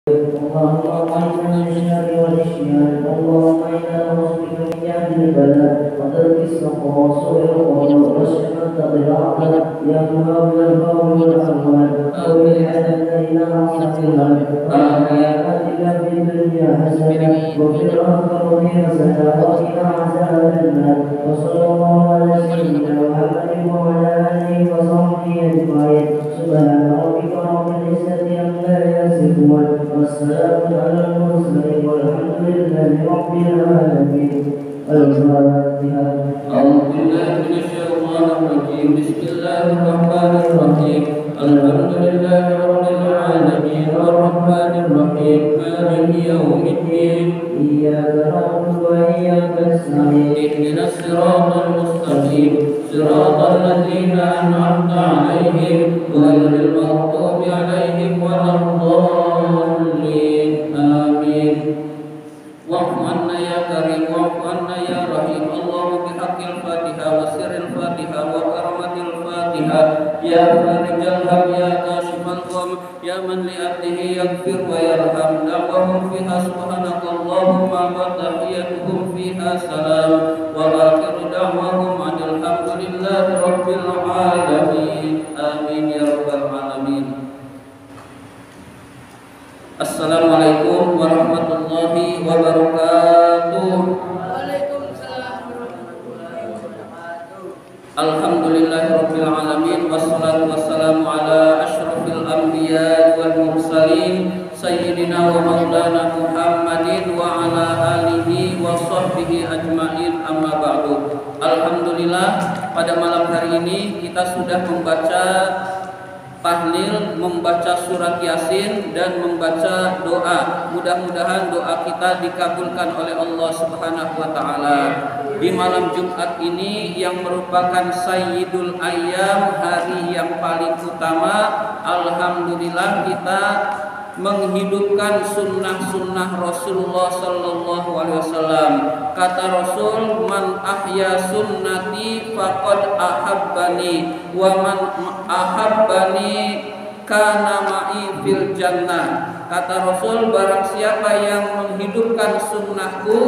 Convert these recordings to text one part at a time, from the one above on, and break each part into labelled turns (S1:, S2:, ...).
S1: اللهم اجعلنا من الشر والاشياء، اللهم انا نعوذ بك من جهل البلاء وترك السقوط وسوء القول وشماتة الأعداء يا مهاب الأرباب والأموال أولي حسنة إلى أحسن الأرض ربنا آتنا في الدنيا حسنة وفي الآخرة حسنة وقنا عذاب النار وصلى الله على سيدنا محمد وعلى آله وصحبه أجمعين سبحان ربك رب العزة عما يصفون والسلام على المرسلين والحمد لله رب العالمين. الفاتحة.
S2: أعوذ بالله من الشيطان الرجيم. بسم الله الرحمن الرحيم. الحمد لله رب العالمين الرحمن الرحيم مالك يوم الدين
S1: إياك نعبد وإياك نستعين
S2: اهدنا الصراط المستقيم صراط الذين أنعمت عليهم غير المغضوب عليهم ولا الضالين آمين. واعف عنا يا كريم واعف عنا يا رحيم. اللهم بحق الفاتحة وسر الفاتحة وكرمة الفاتحة يا فارج الهم يا كاشف الغم يا من لأهله يغفر ويرحم. دعوهم فيها سبحانك اللهم وتحيتهم فيها سلام وآخر دعواهم أن الحمد لله رب العالمين آمين يا رب العالمين. Assalamualaikum warahmatullahi wabarakatuh.
S3: Waalaikumsalam warahmatullahi wabarakatuh.
S2: Alhamdulillahirabbil alamin wassalatu wassalamu ala asyrafil anbiya wal mursalin sayyidina wa maulana Muhammadin wa ala alihi wa sahbihi ajmain amma ba'du. Alhamdulillah, pada malam hari ini kita sudah membaca tahlil, membaca surat Yasin dan membaca doa. Mudah-mudahan doa kita dikabulkan oleh Allah Subhanahu wa taala. Di malam Jumat ini yang merupakan Sayyidul Ayyam, hari yang paling utama, alhamdulillah kita menghidupkan sunnah-sunnah Rasulullah sallallahu alaihi wasallam. Kata Rasul, man ahya sunnati faqad ahabbani wa man ahabbani kana ma'i fil jannah. Kata Rasul, barang siapa yang menghidupkan sunnahku,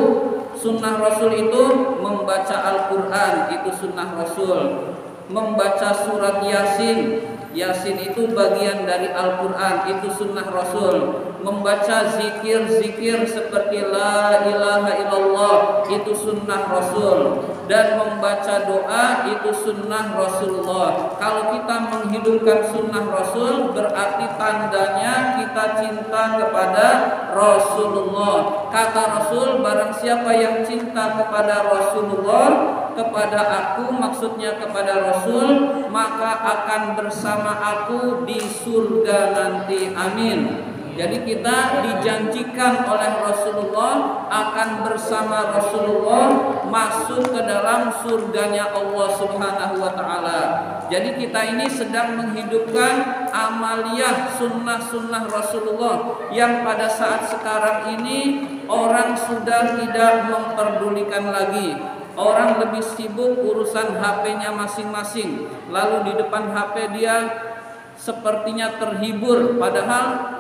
S2: sunnah Rasul itu membaca Al-Quran, itu sunnah Rasul. Membaca surat Yasin, Yasin itu bagian dari Al-Quran, itu sunnah Rasul. Membaca zikir-zikir seperti La ilaha illallah, itu sunnah Rasul. Dan membaca doa, itu sunnah Rasulullah. Kalau kita menghidupkan sunnah Rasul, berarti tandanya kita cinta kepada Rasulullah. Kata Rasul, barang siapa yang cinta kepada Rasulullah, kepada aku, maksudnya kepada Rasul, maka akan bersama aku di surga nanti. Amin. Jadi kita dijanjikan oleh Rasulullah akan bersama Rasulullah masuk ke dalam surganya Allah Subhanahu wa taala. Jadi kita ini sedang menghidupkan amaliyah sunnah-sunnah Rasulullah yang pada saat sekarang ini orang sudah tidak memperdulikan lagi. Orang lebih sibuk urusan HP-nya masing-masing. Lalu di depan HP dia sepertinya terhibur, padahal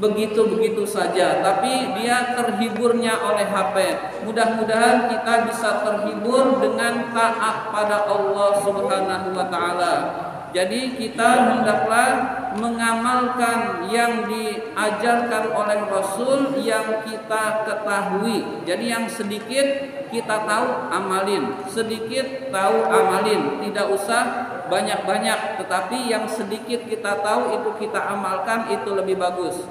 S2: begitu-begitu saja, tapi dia terhiburnya oleh HP. Mudah-mudahan kita bisa terhibur dengan taat pada Allah Subhanahu wa taala. Jadi kita hendaklah mengamalkan yang diajarkan oleh Rasul yang kita ketahui. Jadi yang sedikit kita tahu amalin, sedikit tahu amalin, tidak usah banyak-banyak, tetapi yang sedikit kita tahu itu kita amalkan, itu lebih bagus.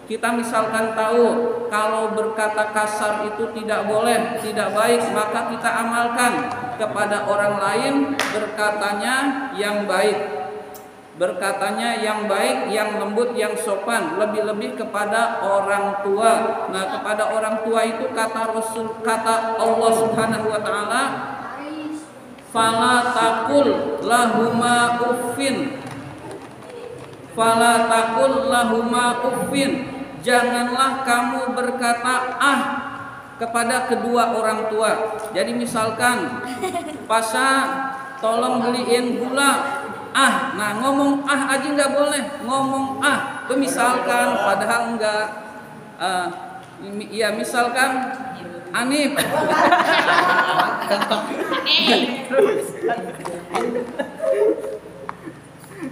S2: Kita misalkan tahu kalau berkata kasar itu tidak boleh, tidak baik, maka kita amalkan. Kepada orang lain berkatanya yang baik, berkatanya yang baik, yang lembut, yang sopan, lebih-lebih kepada orang tua. Nah, kepada orang tua itu kata Rasul, kata Allah Subhanahu wa taala, fala taqul lahuma uffin, fala taqul lahuma uffin, janganlah kamu berkata ah kepada kedua orang tua. Jadi misalkan, Pasha tolong beliin gula, Nah ngomong aja nggak boleh, ngomong itu misalkan padahal enggak. Ya misalkan Anip.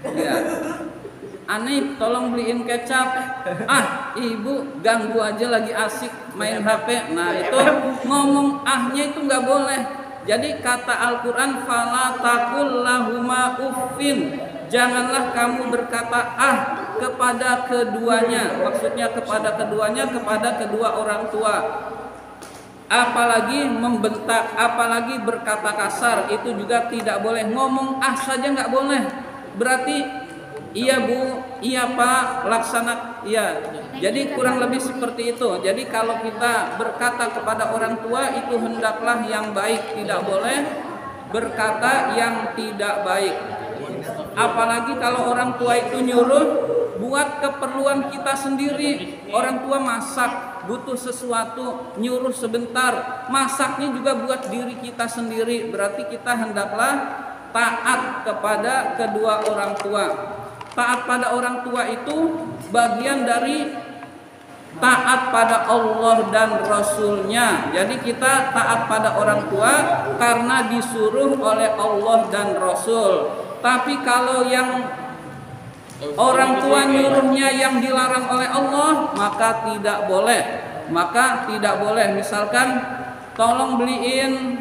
S2: Ya. Anip, tolong beliin kecap. Ibu ganggu aja lagi asik main HP. Nah itu ngomong ahnya itu nggak boleh. Jadi kata Al-Quran, fala taqul lahuma uffin, janganlah kamu berkata kepada keduanya. Maksudnya kepada keduanya, kepada kedua orang tua. Apalagi membentak, apalagi berkata kasar, itu juga tidak boleh. Ngomong saja nggak boleh. Berarti iya bu, iya pak, laksana, iya. Jadi kurang lebih seperti itu. Jadi kalau kita berkata kepada orang tua itu hendaklah yang baik, tidak boleh berkata yang tidak baik. Apalagi kalau orang tua itu nyuruh buat keperluan kita sendiri. Orang tua masak, butuh sesuatu, nyuruh sebentar, masaknya juga buat diri kita sendiri. Berarti kita hendaklah taat kepada kedua orang tua. Taat pada orang tua itu bagian dari taat pada Allah dan Rasulnya. Jadi kita taat pada orang tua karena disuruh oleh Allah dan Rasul. Tapi kalau yang orang tua nyuruhnya yang dilarang oleh Allah, maka tidak boleh. Misalkan tolong beliin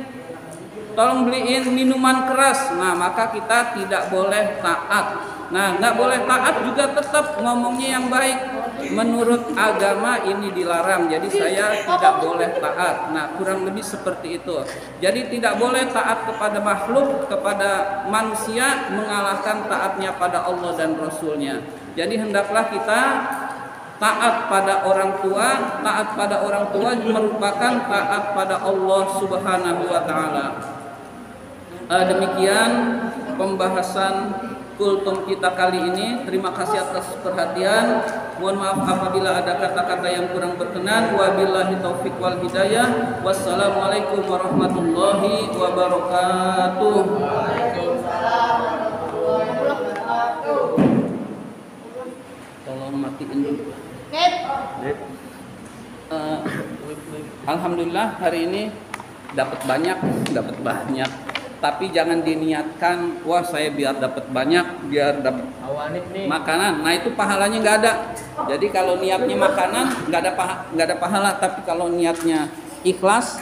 S2: minuman keras. Nah maka kita tidak boleh taat. Nah nggak boleh taat juga tetap ngomongnya yang baik. Menurut agama ini dilarang, jadi saya tidak boleh taat. Nah kurang lebih seperti itu. Jadi tidak boleh taat kepada makhluk, kepada manusia, mengalahkan taatnya pada Allah dan Rasulnya. Jadi hendaklah kita taat pada orang tua. Taat pada orang tua merupakan taat pada Allah Subhanahu wa Ta'ala. Demikian pembahasan kultum kita kali ini. Terima kasih atas perhatian. Mohon maaf apabila ada kata-kata yang kurang berkenan. Wabillahi taufik wal hidayah. Wassalamualaikum warahmatullahi wabarakatuh. Tolong matiin dulu. Alhamdulillah hari ini dapat banyak. Tapi jangan diniatkan, wah saya biar dapat banyak, biar dapat makanan. Nah itu pahalanya nggak ada. Jadi kalau niatnya makanan nggak ada pahala. Tapi kalau niatnya ikhlas